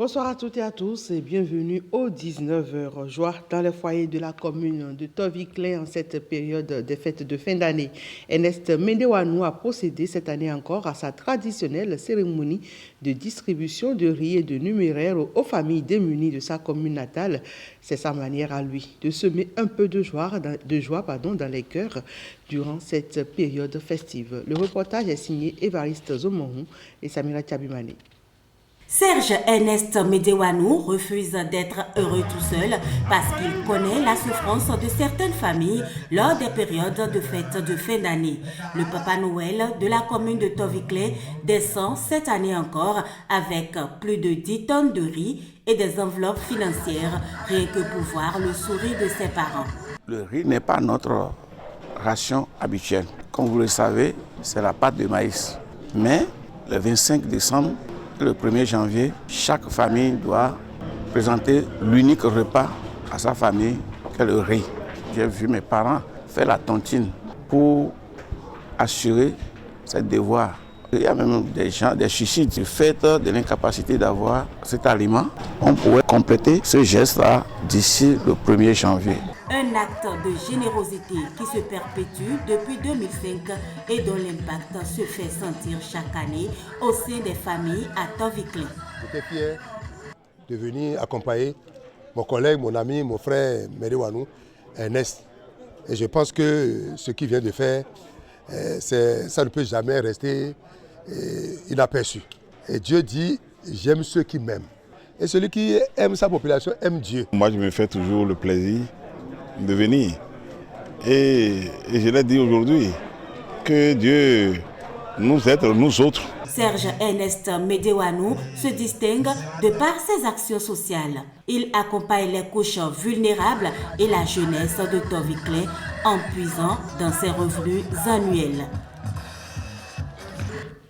Bonsoir à toutes et à tous et bienvenue aux 19h. Joie dans les foyers de la commune de Tovikle en cette période des fêtes de fin d'année. Ernest Mendewanou a procédé cette année encore à sa traditionnelle cérémonie de distribution de riz et de numéraires aux familles démunies de sa commune natale. C'est sa manière à lui de semer un peu de joie dans les cœurs durant cette période festive. Le reportage est signé Évariste Zomonhou et Samira Tchabimane. Serge Ernest Mendewanou refuse d'être heureux tout seul parce qu'il connaît la souffrance de certaines familles lors des périodes de fêtes de fin d'année. Le Papa Noël de la commune de Tovikle descend cette année encore avec plus de 10 tonnes de riz et des enveloppes financières, rien que pour voir le sourire de ses parents. Le riz n'est pas notre ration habituelle. Comme vous le savez, c'est la pâte de maïs. Mais le 25 décembre, le 1er janvier, chaque famille doit présenter l'unique repas à sa famille, qu'est le riz. J'ai vu mes parents faire la tontine pour assurer ce devoir. Il y a même des gens, des suicides du fait de l'incapacité d'avoir cet aliment. On pourrait compléter ce geste-là d'ici le 1er janvier. Un acte de générosité qui se perpétue depuis 2005 et dont l'impact se fait sentir chaque année au sein des familles à Tovikle. J'étais fier de venir accompagner mon collègue, mon ami, mon frère Mendewanou, Ernest. Et je pense que ce qu'il vient de faire, ça ne peut jamais rester inaperçu. Et Dieu dit, j'aime ceux qui m'aiment. Et celui qui aime sa population aime Dieu. Moi, je me fais toujours le plaisir de venir. Et je l'ai dit aujourd'hui, que Dieu nous aide, nous autres. Serge Ernest Mendewanou se distingue de par ses actions sociales. Il accompagne les couches vulnérables et la jeunesse de Tovikle en puisant dans ses revenus annuels.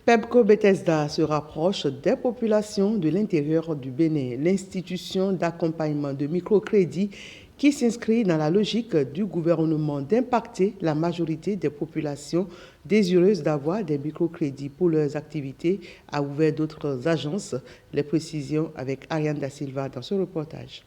Pepco Bethesda se rapproche des populations de l'intérieur du Bénin. L'institution d'accompagnement de microcrédit qui s'inscrit dans la logique du gouvernement d'impacter la majorité des populations désireuses d'avoir des microcrédits pour leurs activités, a ouvert d'autres agences. Les précisions avec Ariane Da Silva dans ce reportage.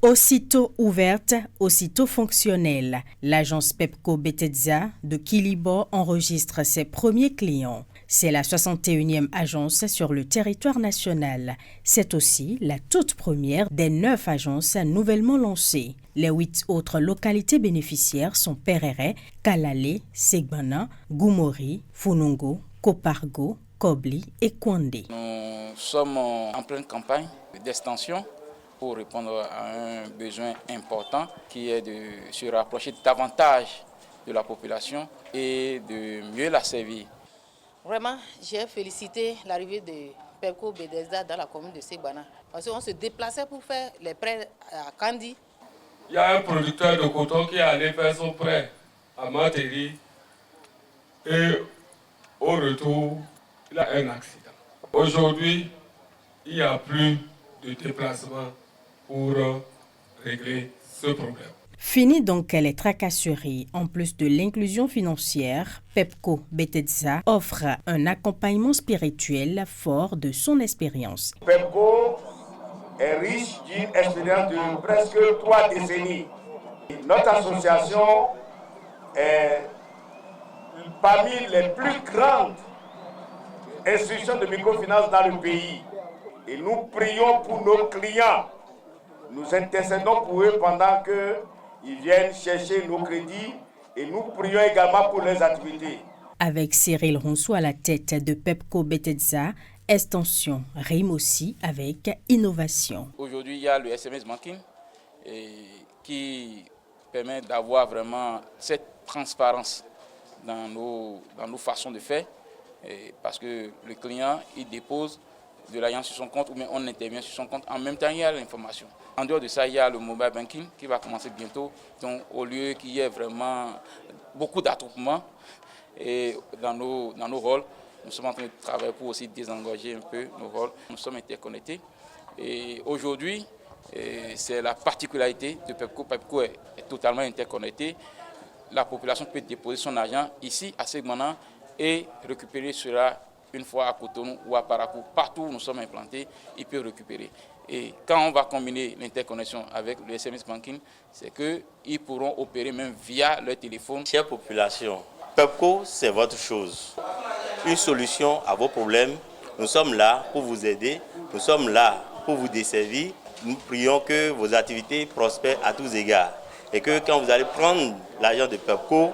Aussitôt ouverte, aussitôt fonctionnelle, l'agence Pepco Bethesda de Kilibo enregistre ses premiers clients. C'est la 61e agence sur le territoire national. C'est aussi la toute première des 9 agences nouvellement lancées. Les 8 autres localités bénéficiaires sont Perere, Kalale, Segbana, Goumori, Funungo, Kopargo, Kobli et Kwandé. Nous sommes en pleine campagne d'extension pour répondre à un besoin important qui est de se rapprocher davantage de la population et de mieux la servir. Vraiment, j'ai félicité l'arrivée de Pepco Bethesda dans la commune de Segbana. Parce qu'on se déplaçait pour faire les prêts à Kandi. Il y a un producteur de coton qui est allé faire son prêt à Materi et au retour, il a un accident. Aujourd'hui, il n'y a plus de déplacement pour régler ce problème. Fini donc les tracasseries. En plus de l'inclusion financière, Pepco Bethesda offre un accompagnement spirituel fort de son expérience. Pepco est riche d'une expérience de presque 3 décennies. Notre association est parmi les plus grandes institutions de microfinance dans le pays. Et nous prions pour nos clients. Nous intercédons pour eux pendant qu'ils viennent chercher nos crédits et nous prions également pour leurs activités. Avec Cyril Ronceau à la tête de Pepco Bethesda, extension rime aussi avec innovation. Aujourd'hui, il y a le SMS Banking qui permet d'avoir vraiment cette transparence dans nos façons de faire. Parce que le client, il dépose de l'argent sur son compte ou bien on intervient sur son compte. En même temps, il y a l'information. En dehors de ça, il y a le mobile banking qui va commencer bientôt. Donc, au lieu qu'il y ait vraiment beaucoup d'attroupements dans nos rôles, nous sommes en train de travailler pour aussi désengorger un peu nos rôles. Nous sommes interconnectés. Et aujourd'hui, c'est la particularité de Pepco. Pepco est totalement interconnecté. La population peut déposer son argent ici à Segbana et récupérer cela une fois à Cotonou ou à Parakou, partout où nous sommes implantés, il peut récupérer. Et quand on va combiner l'interconnexion avec le SMS Banking, c'est qu'ils pourront opérer même via leur téléphone. Chère population, Pepco, c'est votre chose. Une solution à vos problèmes. Nous sommes là pour vous aider, nous sommes là pour vous desservir. Nous prions que vos activités prospèrent à tous égards. Et que quand vous allez prendre l'argent de Pepco,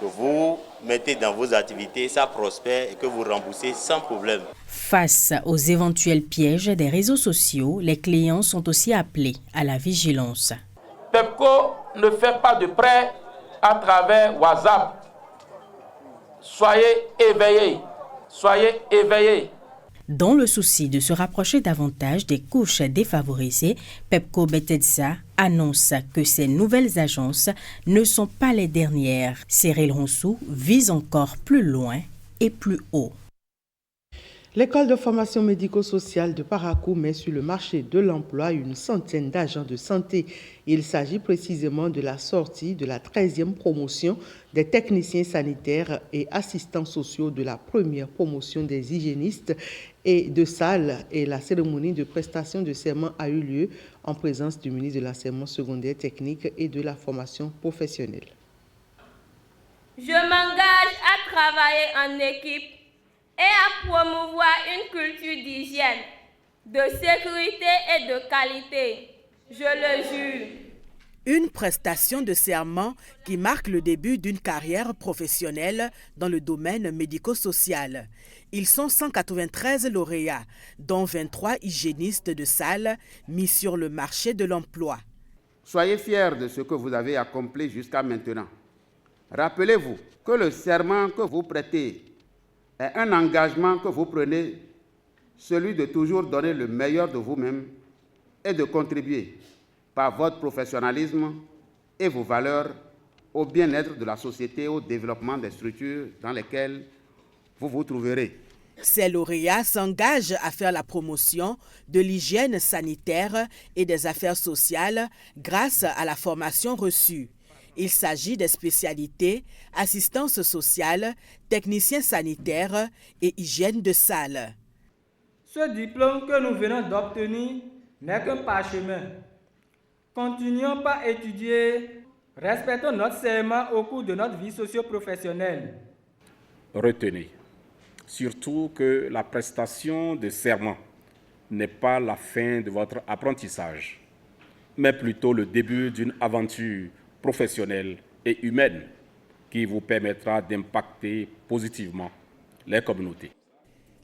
que vous mettez dans vos activités, ça prospère et que vous remboursez sans problème. Face aux éventuels pièges des réseaux sociaux, les clients sont aussi appelés à la vigilance. Pepco ne fait pas de prêt à travers WhatsApp. Soyez éveillés, soyez éveillés. Dans le souci de se rapprocher davantage des couches défavorisées, Pepco Betedza annonce que ces nouvelles agences ne sont pas les dernières. Cyril Ronsou vise encore plus loin et plus haut. L'école de formation médico-sociale de Parakou met sur le marché de l'emploi une centaine d'agents de santé. Il s'agit précisément de la sortie de la 13e promotion des techniciens sanitaires et assistants sociaux de la première promotion des hygiénistes et de salles, et la cérémonie de prestation de serment a eu lieu en présence du ministre de l'enseignement secondaire technique et de la formation professionnelle. Je m'engage à travailler en équipe et à promouvoir une culture d'hygiène, de sécurité et de qualité. Je le jure. Une prestation de serment qui marque le début d'une carrière professionnelle dans le domaine médico-social. Ils sont 193 lauréats, dont 23 hygiénistes de salles mis sur le marché de l'emploi. Soyez fiers de ce que vous avez accompli jusqu'à maintenant. Rappelez-vous que le serment que vous prêtez est un engagement que vous prenez, celui de toujours donner le meilleur de vous-même et de contribuer par votre professionnalisme et vos valeurs au bien-être de la société et au développement des structures dans lesquelles vous vous trouverez. Ces lauréats s'engagent à faire la promotion de l'hygiène sanitaire et des affaires sociales grâce à la formation reçue. Il s'agit des spécialités assistance sociale, technicien sanitaire et hygiène de salle. Ce diplôme que nous venons d'obtenir n'est qu'un parchemin. Continuons par étudier, respectons notre serment au cours de notre vie socio-professionnelle. Retenez surtout que la prestation de serment n'est pas la fin de votre apprentissage, mais plutôt le début d'une aventure professionnelle et humaine qui vous permettra d'impacter positivement les communautés.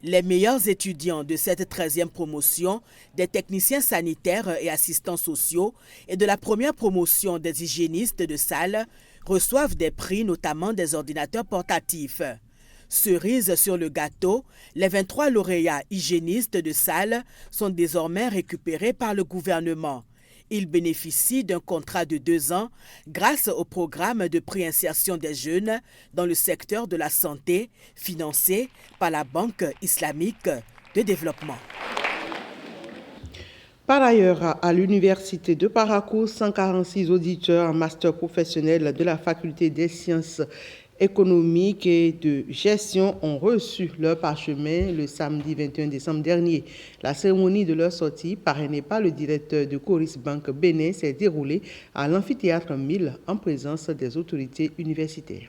Les meilleurs étudiants de cette 13e promotion des techniciens sanitaires et assistants sociaux et de la première promotion des hygiénistes de salles reçoivent des prix, notamment des ordinateurs portatifs. Cerise sur le gâteau, les 23 lauréats hygiénistes de salles sont désormais récupérés par le gouvernement. Ils bénéficient d'un contrat de 2 ans grâce au programme de préinsertion des jeunes dans le secteur de la santé financé par la Banque islamique de développement. Par ailleurs, à l'Université de Parakou, 146 auditeurs en master professionnel de la Faculté des sciences économiques et de gestion ont reçu leur parchemin le samedi 21 décembre dernier. La cérémonie de leur sortie, parrainée par le directeur de Coris Bank Bénin, s'est déroulée à l'amphithéâtre 1000 en présence des autorités universitaires.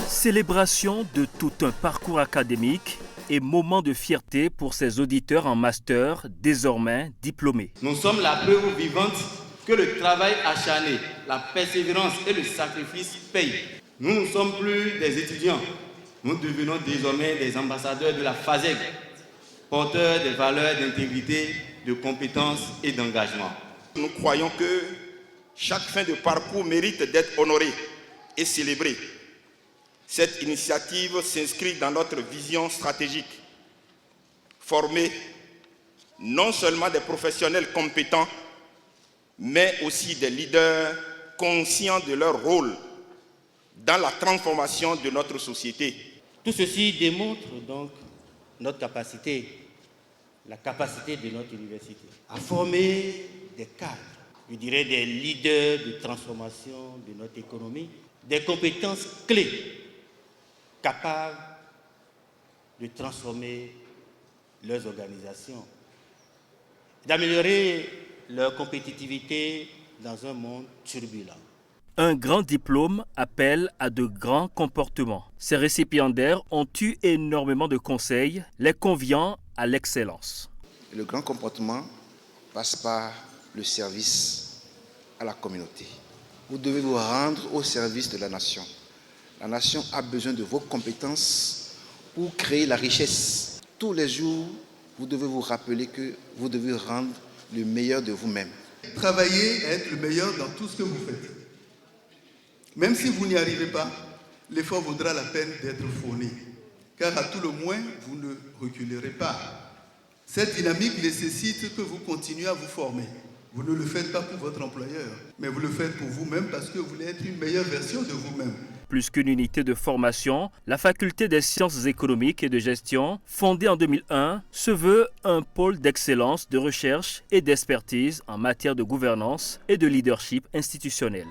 Célébration de tout un parcours académique et moment de fierté pour ces auditeurs en master désormais diplômés. Nous sommes la preuve vivante que le travail acharné, la persévérance et le sacrifice payent. Nous ne sommes plus des étudiants, nous devenons désormais des ambassadeurs de la FASEG, porteurs des valeurs d'intégrité, de compétence et d'engagement. Nous croyons que chaque fin de parcours mérite d'être honorée et célébrée. Cette initiative s'inscrit dans notre vision stratégique. Former non seulement des professionnels compétents, mais aussi des leaders conscients de leur rôle dans la transformation de notre société. Tout ceci démontre donc notre capacité, la capacité de notre université à former des cadres, je dirais des leaders de transformation de notre économie, des compétences clés capables de transformer leurs organisations, d'améliorer leur compétitivité dans un monde turbulent. Un grand diplôme appelle à de grands comportements. Ces récipiendaires ont eu énormément de conseils, les conviant à l'excellence. Le grand comportement passe par le service à la communauté. Vous devez vous rendre au service de la nation. La nation a besoin de vos compétences pour créer la richesse. Tous les jours, vous devez vous rappeler que vous devez rendre le meilleur de vous-même. Travaillez à être le meilleur dans tout ce que vous faites. Même si vous n'y arrivez pas, l'effort vaudra la peine d'être fourni, car à tout le moins, vous ne reculerez pas. Cette dynamique nécessite que vous continuez à vous former. Vous ne le faites pas pour votre employeur, mais vous le faites pour vous-même parce que vous voulez être une meilleure version de vous-même. Plus qu'une unité de formation, la faculté des sciences économiques et de gestion, fondée en 2001, se veut un pôle d'excellence, de recherche et d'expertise en matière de gouvernance et de leadership institutionnel.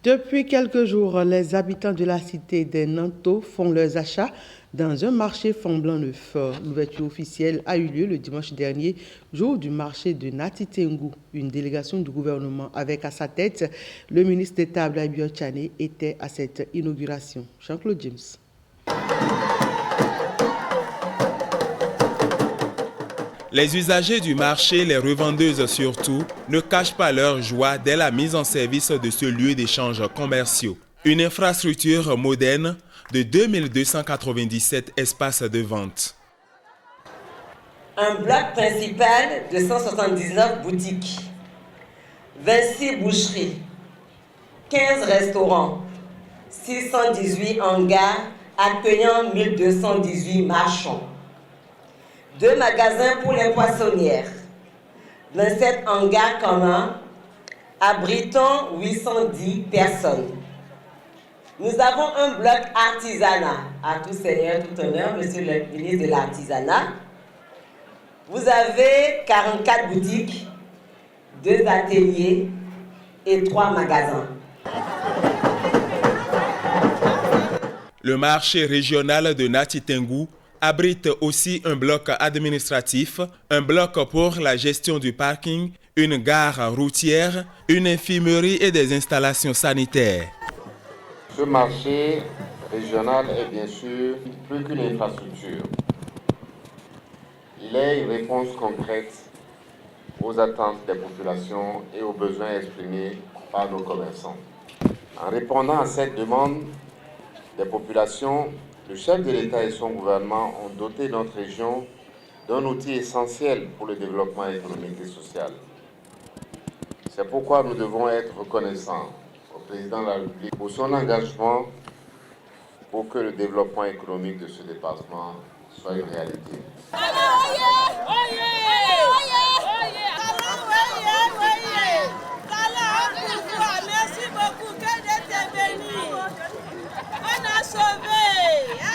Depuis quelques jours, les habitants de la cité des Nantos font leurs achats dans un marché flambant neuf. L'ouverture officielle a eu lieu le dimanche dernier, jour du marché de Nati Tengu. Une délégation du gouvernement avec à sa tête le ministre d'État Abdoulaye Biodj Tchane était à cette inauguration. Jean-Claude James. Les usagers du marché, les revendeuses surtout, ne cachent pas leur joie dès la mise en service de ce lieu d'échange commerciaux. Une infrastructure moderne de 2297 espaces de vente. Un bloc principal de 179 boutiques, 26 boucheries, 15 restaurants, 618 hangars accueillant 1218 marchands. 2 magasins pour les poissonnières, 27 hangars communs abritant 810 personnes. Nous avons un bloc artisanat, à tout seigneur, tout honneur, monsieur le ministre de l'Artisanat. Vous avez 44 boutiques, 2 ateliers et 3 magasins. Le marché régional de Nati Tengu abrite aussi un bloc administratif, un bloc pour la gestion du parking, une gare routière, une infirmerie et des installations sanitaires. Ce marché régional est bien sûr plus qu'une infrastructure. Il est une réponse concrète aux attentes des populations et aux besoins exprimés par nos commerçants. En répondant à cette demande des populations, le chef de l'État et son gouvernement ont doté notre région d'un outil essentiel pour le développement économique et social. C'est pourquoi nous devons être reconnaissants au président de la République pour son engagement pour que le développement économique de ce département soit une réalité. Merci beaucoup, que Dieu te bénisse. On a sauvé,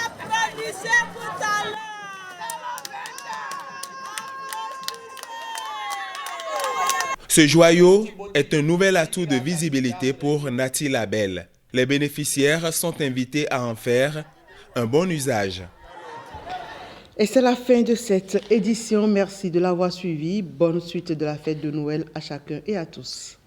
applaudissez pour talent. Ce joyau est un nouvel atout de visibilité pour Nati Label. Les bénéficiaires sont invités à en faire un bon usage. Et c'est la fin de cette édition. Merci de l'avoir suivi. Bonne suite de la fête de Noël à chacun et à tous.